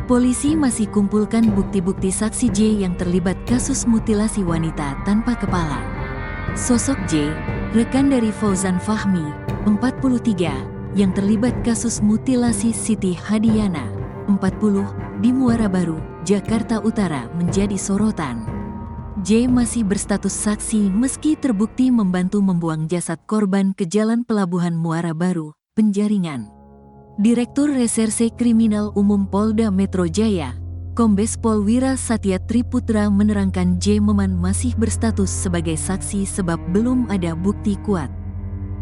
Polisi masih kumpulkan bukti-bukti saksi J yang terlibat kasus mutilasi wanita tanpa kepala. Sosok J, rekan dari Fauzan Fahmi, 43, yang terlibat kasus mutilasi Siti Hadiyana, 40, di Muara Baru, Jakarta Utara menjadi sorotan. J masih berstatus saksi meski terbukti membantu membuang jasad korban ke Jalan Pelabuhan Muara Baru, Penjaringan. Direktur Reserse Kriminal Umum Polda Metro Jaya, Kombes Pol Wira Satya Triputra menerangkan J Meman masih berstatus sebagai saksi sebab belum ada bukti kuat.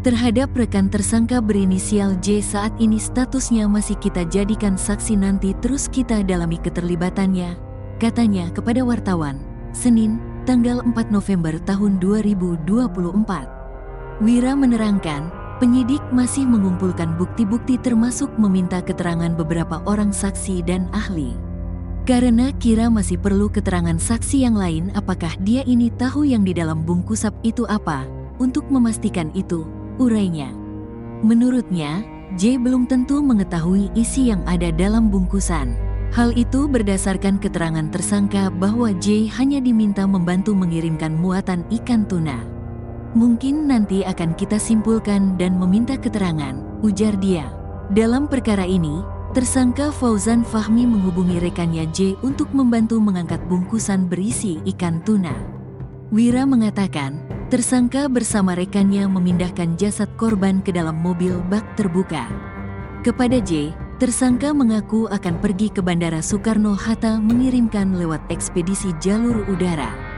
Terhadap rekan tersangka berinisial J saat ini statusnya masih kita jadikan saksi, nanti terus kita dalami keterlibatannya, katanya kepada wartawan, Senin, tanggal 4 November tahun 2024. Wira menerangkan, penyidik masih mengumpulkan bukti-bukti termasuk meminta keterangan beberapa orang saksi dan ahli. Karena kira masih perlu keterangan saksi yang lain, apakah dia ini tahu yang di dalam bungkusap itu apa, untuk memastikan itu, urainya. Menurutnya, J belum tentu mengetahui isi yang ada dalam bungkusan. Hal itu berdasarkan keterangan tersangka bahwa J hanya diminta membantu mengirimkan muatan ikan tuna. Mungkin nanti akan kita simpulkan dan meminta keterangan, ujar dia. Dalam perkara ini, tersangka Fauzan Fahmi menghubungi rekannya J untuk membantu mengangkat bungkusan berisi ikan tuna. Wira mengatakan, tersangka bersama rekannya memindahkan jasad korban ke dalam mobil bak terbuka. Kepada J, tersangka mengaku akan pergi ke Bandara Soekarno-Hatta mengirimkan lewat ekspedisi jalur udara.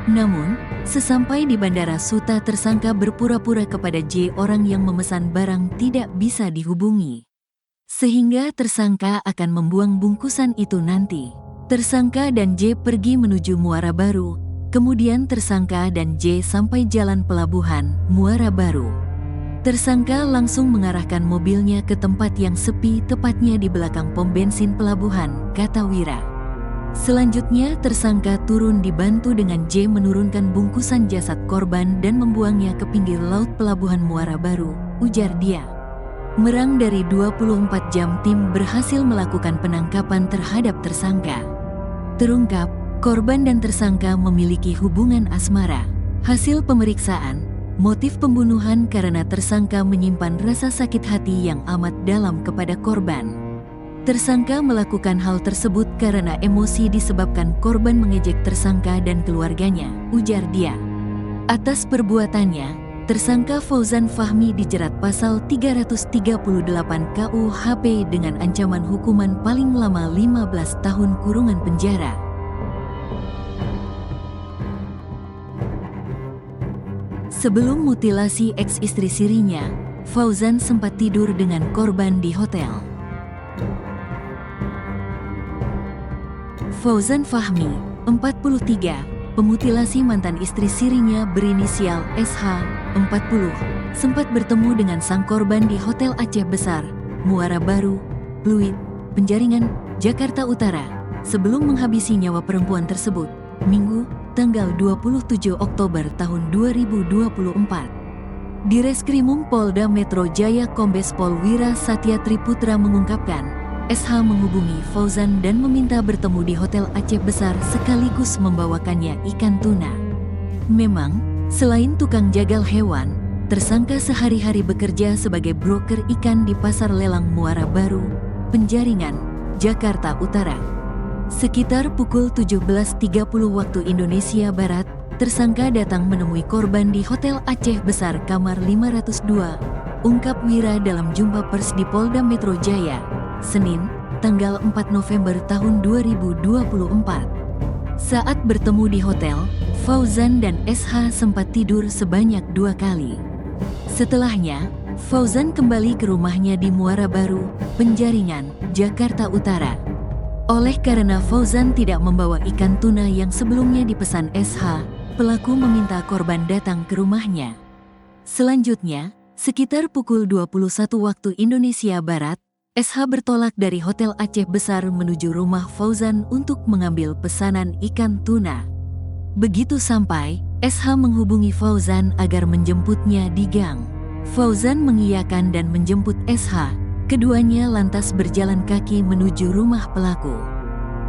Namun, sesampai di Bandara Suta tersangka berpura-pura kepada J orang yang memesan barang tidak bisa dihubungi. Sehingga tersangka akan membuang bungkusan itu nanti. Tersangka dan J pergi menuju Muara Baru, kemudian tersangka dan J sampai Jalan Pelabuhan, Muara Baru. Tersangka langsung mengarahkan mobilnya ke tempat yang sepi, tepatnya di belakang pom bensin pelabuhan, kata Wira. Selanjutnya tersangka turun dibantu dengan J menurunkan bungkusan jasad korban dan membuangnya ke pinggir laut Pelabuhan Muara Baru, ujar dia. Merang dari 24 jam tim berhasil melakukan penangkapan terhadap tersangka. Terungkap, korban dan tersangka memiliki hubungan asmara. Hasil pemeriksaan, motif pembunuhan karena tersangka menyimpan rasa sakit hati yang amat dalam kepada korban. Tersangka melakukan hal tersebut karena emosi disebabkan korban mengejek tersangka dan keluarganya, ujar dia. Atas perbuatannya, tersangka Fauzan Fahmi dijerat pasal 338 KUHP dengan ancaman hukuman paling lama 15 tahun kurungan penjara. Sebelum mutilasi ex-istri sirinya, Fauzan sempat tidur dengan korban di hotel. Fauzan Fahmi, 43, pemutilasi mantan istri sirinya berinisial SH, 40, sempat bertemu dengan sang korban di Hotel Aceh Besar, Muara Baru, Pluit, Penjaringan, Jakarta Utara, sebelum menghabisi nyawa perempuan tersebut, Minggu, tanggal 27 Oktober tahun 2024. Di Reskrimum Polda Metro Jaya, Kombes Pol Wira Satya Triputra mengungkapkan, SH menghubungi Fauzan dan meminta bertemu di Hotel Aceh Besar sekaligus membawakannya ikan tuna. Memang, selain tukang jagal hewan, tersangka sehari-hari bekerja sebagai broker ikan di Pasar Lelang Muara Baru, Penjaringan, Jakarta Utara. Sekitar pukul 17.30 waktu Indonesia Barat, tersangka datang menemui korban di Hotel Aceh Besar kamar 502, ungkap Wira dalam jumpa pers di Polda Metro Jaya, Senin, tanggal 4 November tahun 2024. Saat bertemu di hotel, Fauzan dan SH sempat tidur sebanyak 2 kali. Setelahnya, Fauzan kembali ke rumahnya di Muara Baru, Penjaringan, Jakarta Utara. Oleh karena Fauzan tidak membawa ikan tuna yang sebelumnya dipesan SH, pelaku meminta korban datang ke rumahnya. Selanjutnya, sekitar pukul 21 waktu Indonesia Barat, SH bertolak dari Hotel Aceh Besar menuju rumah Fauzan untuk mengambil pesanan ikan tuna. Begitu sampai, SH menghubungi Fauzan agar menjemputnya di gang. Fauzan mengiyakan dan menjemput SH. Keduanya lantas berjalan kaki menuju rumah pelaku.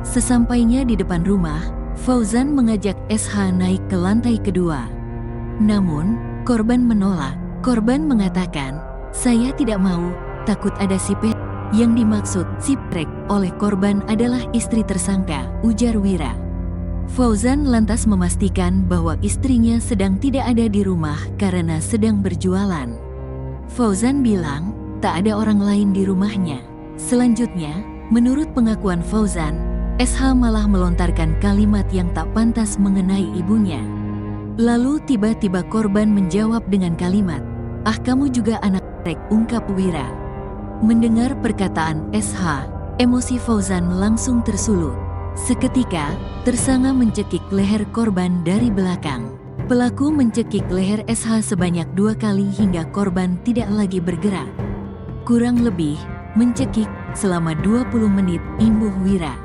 Sesampainya di depan rumah, Fauzan mengajak SH naik ke lantai kedua. Namun, korban menolak. Korban mengatakan, "Saya tidak mau, takut ada sipet." Yang dimaksud siprek oleh korban adalah istri tersangka, ujar Wira. Fauzan lantas memastikan bahwa istrinya sedang tidak ada di rumah karena sedang berjualan. Fauzan bilang, tak ada orang lain di rumahnya. Selanjutnya, menurut pengakuan Fauzan, SH malah melontarkan kalimat yang tak pantas mengenai ibunya. Lalu tiba-tiba korban menjawab dengan kalimat, "Ah, kamu juga anak rek," ungkap Wira. Mendengar perkataan SH, emosi Fauzan langsung tersulut. Seketika, tersangka mencekik leher korban dari belakang. Pelaku mencekik leher SH sebanyak 2 kali hingga korban tidak lagi bergerak. Kurang lebih, mencekik selama 20 menit, imbuh Wira.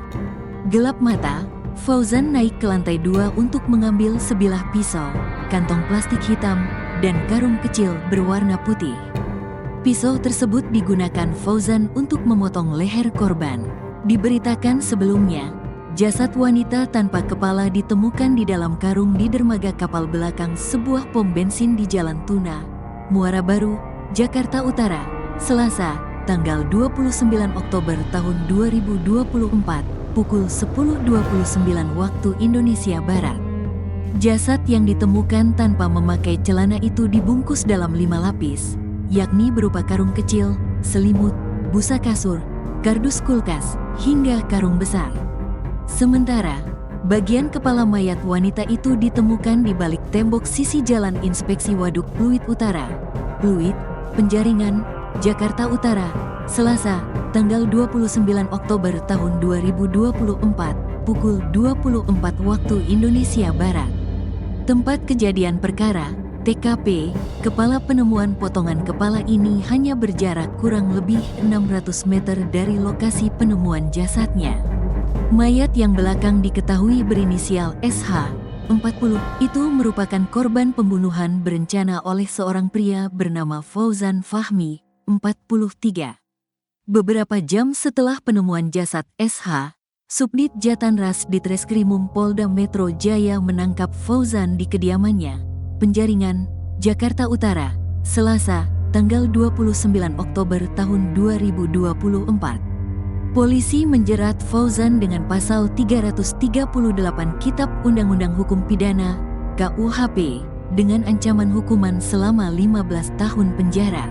Gelap mata, Fauzan naik ke lantai 2 untuk mengambil sebilah pisau, kantong plastik hitam, dan karung kecil berwarna putih. Pisau tersebut digunakan Fauzan untuk memotong leher korban. Diberitakan sebelumnya, jasad wanita tanpa kepala ditemukan di dalam karung di dermaga kapal belakang sebuah pom bensin di Jalan Tuna, Muara Baru, Jakarta Utara, Selasa, tanggal 29 Oktober tahun 2024, pukul 10.29 waktu Indonesia Barat. Jasad yang ditemukan tanpa memakai celana itu dibungkus dalam 5 lapis, yakni berupa karung kecil, selimut, busa kasur, kardus kulkas, hingga karung besar. Sementara, bagian kepala mayat wanita itu ditemukan di balik tembok sisi Jalan Inspeksi Waduk Pluit Utara, Pluit, Penjaringan, Jakarta Utara, Selasa, tanggal 29 Oktober tahun 2024, pukul 24 waktu Indonesia Barat. Tempat kejadian perkara, TKP, kepala penemuan potongan kepala ini hanya berjarak kurang lebih 600 meter dari lokasi penemuan jasadnya. Mayat yang belakang diketahui berinisial SH, 40, itu merupakan korban pembunuhan berencana oleh seorang pria bernama Fauzan Fahmi, 43. Beberapa jam setelah penemuan jasad SH, Subdit Jatanras Ditreskrimum Polda Metro Jaya menangkap Fauzan di kediamannya, Penjaringan, Jakarta Utara, Selasa, tanggal 29 Oktober tahun 2024. Polisi menjerat Fauzan dengan pasal 338 Kitab Undang-Undang Hukum Pidana, KUHP, dengan ancaman hukuman selama 15 tahun penjara.